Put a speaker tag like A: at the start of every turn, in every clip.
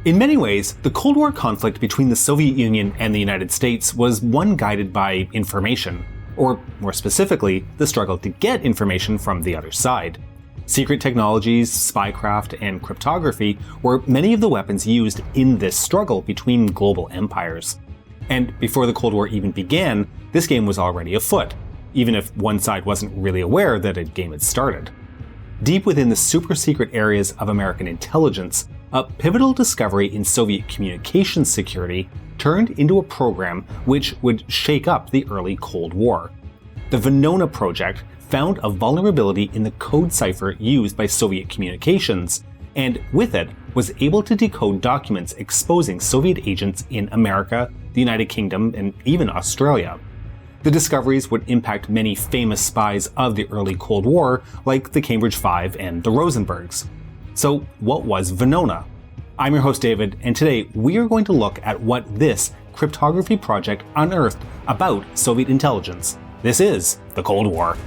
A: In many ways, the Cold War conflict between the Soviet Union and the United States was one guided by information, or more specifically, the struggle to get information from the other side. Secret technologies, spycraft, and cryptography were many of the weapons used in this struggle between global empires. And before the Cold War even began, this game was already afoot, even if one side wasn't really aware that a game had started. Deep within the super-secret areas of American intelligence, a pivotal discovery in Soviet communications security turned into a program which would shake up the early Cold War. The Venona Project found a vulnerability in the code cipher used by Soviet communications, and with it was able to decode documents exposing Soviet agents in America, the United Kingdom, and even Australia. The discoveries would impact many famous spies of the early Cold War, like the Cambridge Five and the Rosenbergs. So what was Venona? I'm your host David, and today we are going to look at what this cryptography project unearthed about Soviet intelligence. This is the Cold War.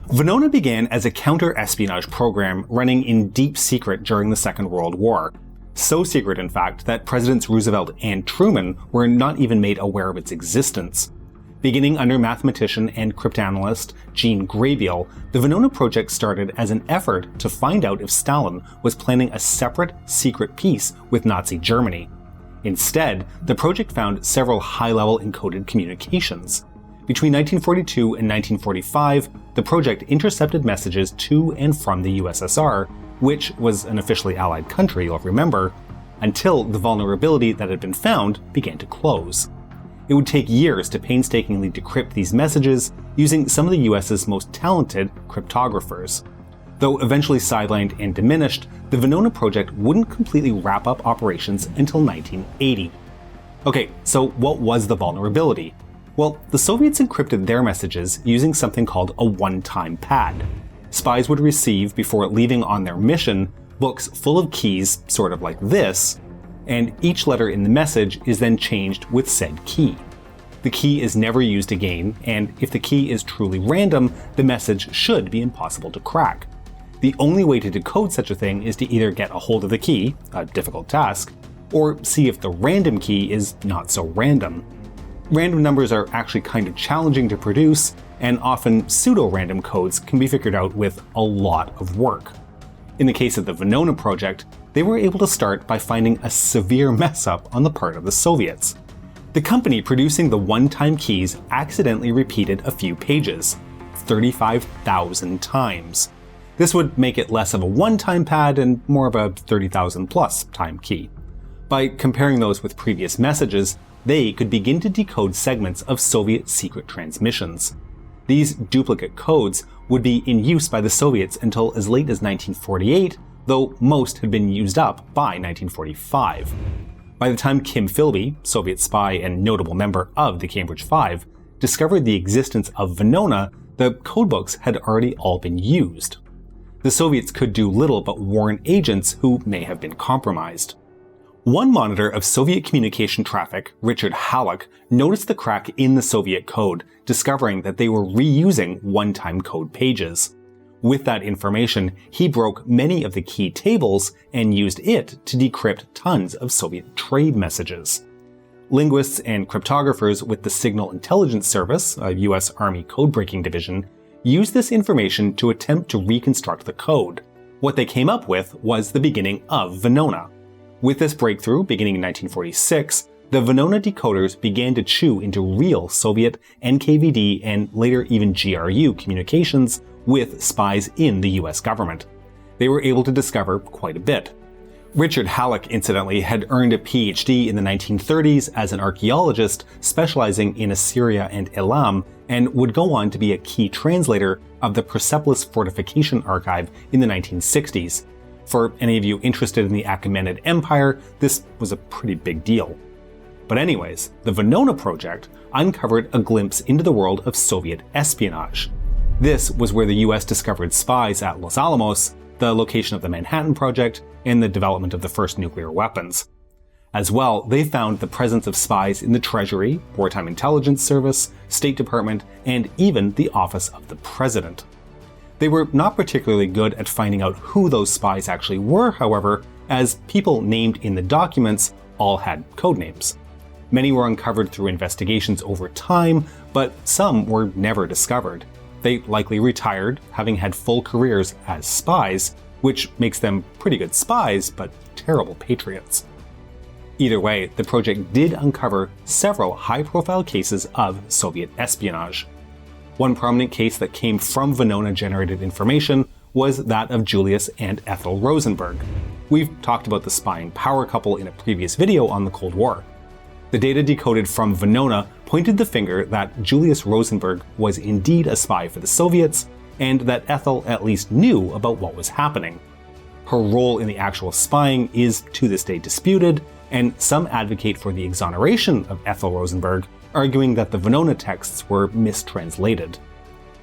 A: Venona began as a counter-espionage program running in deep secret during the Second World War. So secret, in fact, that Presidents Roosevelt and Truman were not even made aware of its existence. Beginning under mathematician and cryptanalyst Gene Graybiel, the Venona Project started as an effort to find out if Stalin was planning a separate, secret peace with Nazi Germany. Instead, the project found several high-level encoded communications. Between 1942 and 1945, the project intercepted messages to and from the USSR, which was an officially allied country, you'll remember, until the vulnerability that had been found began to close. It would take years to painstakingly decrypt these messages using some of the US's most talented cryptographers. Though eventually sidelined and diminished, the Venona Project wouldn't completely wrap up operations until 1980. Okay, so what was the vulnerability? Well, the Soviets encrypted their messages using something called a one-time pad. Spies would receive, before leaving on their mission, books full of keys, sort of like this, and each letter in the message is then changed with said key. The key is never used again, and if the key is truly random, the message should be impossible to crack. The only way to decode such a thing is to either get a hold of the key, a difficult task, or see if the random key is not so random. Random numbers are actually kind of challenging to produce, and often pseudo-random codes can be figured out with a lot of work. In the case of the Venona Project, they were able to start by finding a severe mess-up on the part of the Soviets. The company producing the one-time keys accidentally repeated a few pages, 35,000 times. This would make it less of a one-time pad and more of a 30,000 plus time key. By comparing those with previous messages, they could begin to decode segments of Soviet secret transmissions. These duplicate codes would be in use by the Soviets until as late as 1948, though most had been used up by 1945. By the time Kim Philby, Soviet spy and notable member of the Cambridge Five, discovered the existence of Venona, the codebooks had already all been used. The Soviets could do little but warn agents who may have been compromised. One monitor of Soviet communication traffic, Richard Halleck, noticed the crack in the Soviet code, discovering that they were reusing one-time code pages. With that information, he broke many of the key tables and used it to decrypt tons of Soviet trade messages. Linguists and cryptographers with the Signal Intelligence Service, a US Army code-breaking division, used this information to attempt to reconstruct the code. What they came up with was the beginning of Venona. With this breakthrough, beginning in 1946, the Venona decoders began to chew into real Soviet NKVD and later even GRU communications with spies in the US government. They were able to discover quite a bit. Richard Halleck, incidentally, had earned a PhD in the 1930s as an archaeologist specializing in Assyria and Elam, and would go on to be a key translator of the Persepolis Fortification Archive in the 1960s. For any of you interested in the Achaemenid Empire, this was a pretty big deal. But anyways, the Venona Project uncovered a glimpse into the world of Soviet espionage. This was where the US discovered spies at Los Alamos, the location of the Manhattan Project, and the development of the first nuclear weapons. As well, they found the presence of spies in the Treasury, Wartime Intelligence Service, State Department, and even the Office of the President. They were not particularly good at finding out who those spies actually were, however, as people named in the documents all had codenames. Many were uncovered through investigations over time, but some were never discovered. They likely retired, having had full careers as spies, which makes them pretty good spies, but terrible patriots. Either way, the project did uncover several high-profile cases of Soviet espionage. One prominent case that came from Venona-generated information was that of Julius and Ethel Rosenberg. We've talked about the spying power couple in a previous video on the Cold War. The data decoded from Venona pointed the finger that Julius Rosenberg was indeed a spy for the Soviets, and that Ethel at least knew about what was happening. Her role in the actual spying is to this day disputed, and some advocate for the exoneration of Ethel Rosenberg, arguing that the Venona texts were mistranslated.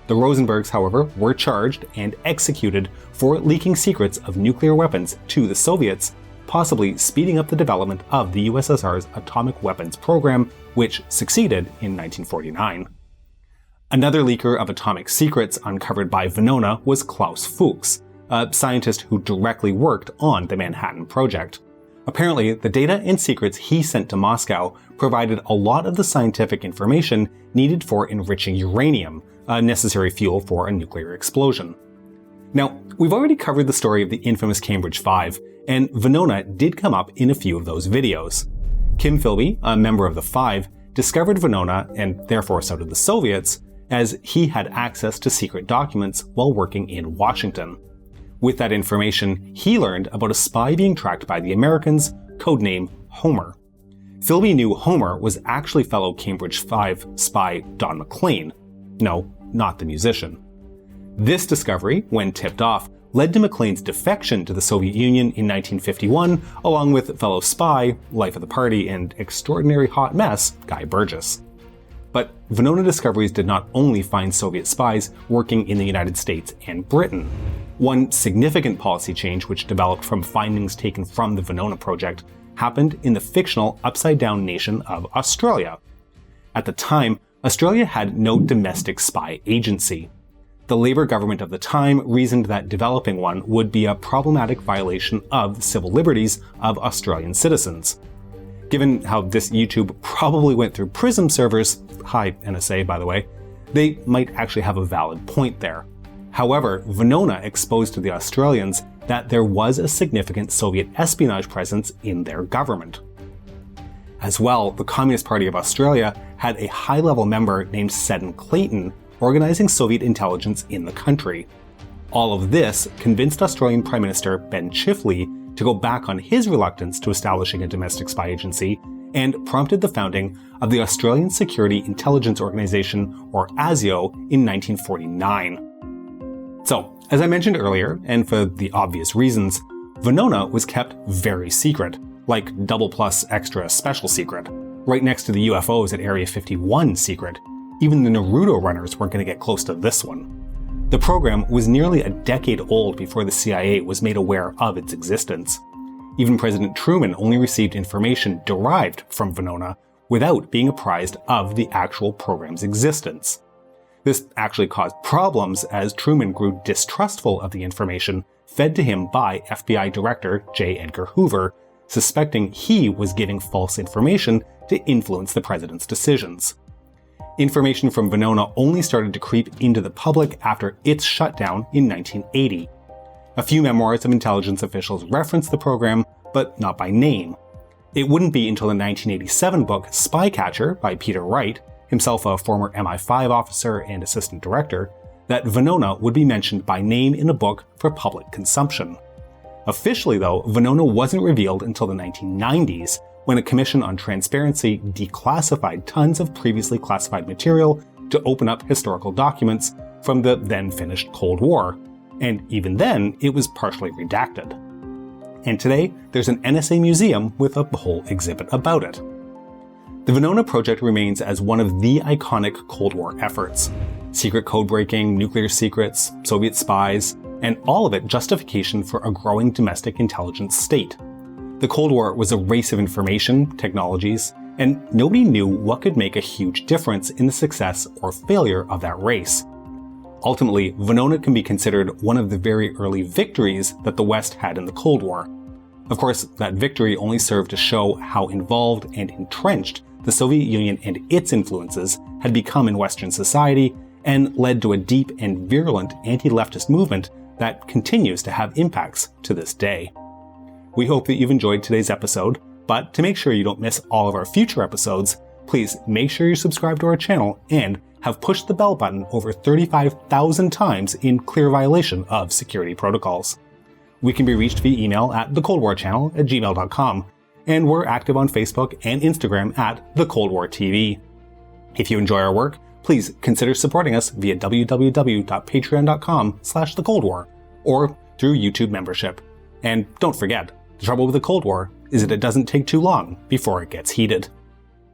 A: The Rosenbergs, however, were charged and executed for leaking secrets of nuclear weapons to the Soviets, possibly speeding up the development of the USSR's atomic weapons program, which succeeded in 1949. Another leaker of atomic secrets uncovered by Venona was Klaus Fuchs, a scientist who directly worked on the Manhattan Project. Apparently, the data and secrets he sent to Moscow provided a lot of the scientific information needed for enriching uranium, a necessary fuel for a nuclear explosion. Now, we've already covered the story of the infamous Cambridge Five, and Venona did come up in a few of those videos. Kim Philby, a member of the Five, discovered Venona, and therefore so did the Soviets, as he had access to secret documents while working in Washington. With that information, he learned about a spy being tracked by the Americans, codename Homer. Philby knew Homer was actually fellow Cambridge Five spy Don McLean. No, not the musician. This discovery, when tipped off, led to McLean's defection to the Soviet Union in 1951, along with fellow spy, life of the party, and extraordinary hot mess Guy Burgess. But Venona discoveries did not only find Soviet spies working in the United States and Britain. One significant policy change which developed from findings taken from the Venona Project happened in the fictional upside-down nation of Australia. At the time, Australia had no domestic spy agency. The Labour government of the time reasoned that developing one would be a problematic violation of the civil liberties of Australian citizens. Given how this YouTube probably went through PRISM servers, hi NSA by the way, they might actually have a valid point there. However, Venona exposed to the Australians that there was a significant Soviet espionage presence in their government. As well, the Communist Party of Australia had a high-level member named Seddon Clayton organizing Soviet intelligence in the country. All of this convinced Australian Prime Minister Ben Chifley to go back on his reluctance to establishing a domestic spy agency and prompted the founding of the Australian Security Intelligence Organisation, or ASIO, in 1949. So, as I mentioned earlier, and for the obvious reasons, Venona was kept very secret, like double plus extra special secret, right next to the UFOs at Area 51 secret. Even the Naruto runners weren't going to get close to this one. The program was nearly a decade old before the CIA was made aware of its existence. Even President Truman only received information derived from Venona without being apprised of the actual program's existence. This actually caused problems as Truman grew distrustful of the information fed to him by FBI Director J. Edgar Hoover, suspecting he was giving false information to influence the president's decisions. Information from Venona only started to creep into the public after its shutdown in 1980. A few memoirs of intelligence officials referenced the program, but not by name. It wouldn't be until the 1987 book Spycatcher by Peter Wright, himself a former MI5 officer and assistant director, that Venona would be mentioned by name in a book for public consumption. Officially, though, Venona wasn't revealed until the 1990s, when a Commission on Transparency declassified tons of previously classified material to open up historical documents from the then-finished Cold War, and even then, it was partially redacted. And today, there's an NSA museum with a whole exhibit about it. The Venona Project remains as one of the iconic Cold War efforts. Secret code breaking, nuclear secrets, Soviet spies, and all of it justification for a growing domestic intelligence state. The Cold War was a race of information, technologies, and nobody knew what could make a huge difference in the success or failure of that race. Ultimately, Venona can be considered one of the very early victories that the West had in the Cold War. Of course, that victory only served to show how involved and entrenched the Soviet Union and its influences had become in Western society, and led to a deep and virulent anti-leftist movement that continues to have impacts to this day. We hope that you've enjoyed today's episode, but to make sure you don't miss all of our future episodes, please make sure you subscribe to our channel and have pushed the bell button over 35,000 times in clear violation of security protocols. We can be reached via email at thecoldwarchannel@gmail.com, and we're active on Facebook and Instagram at The Cold War TV. If you enjoy our work, please consider supporting us via www.patreon.com/thecoldwar or through YouTube membership. And don't forget, the trouble with the Cold War is that it doesn't take too long before it gets heated.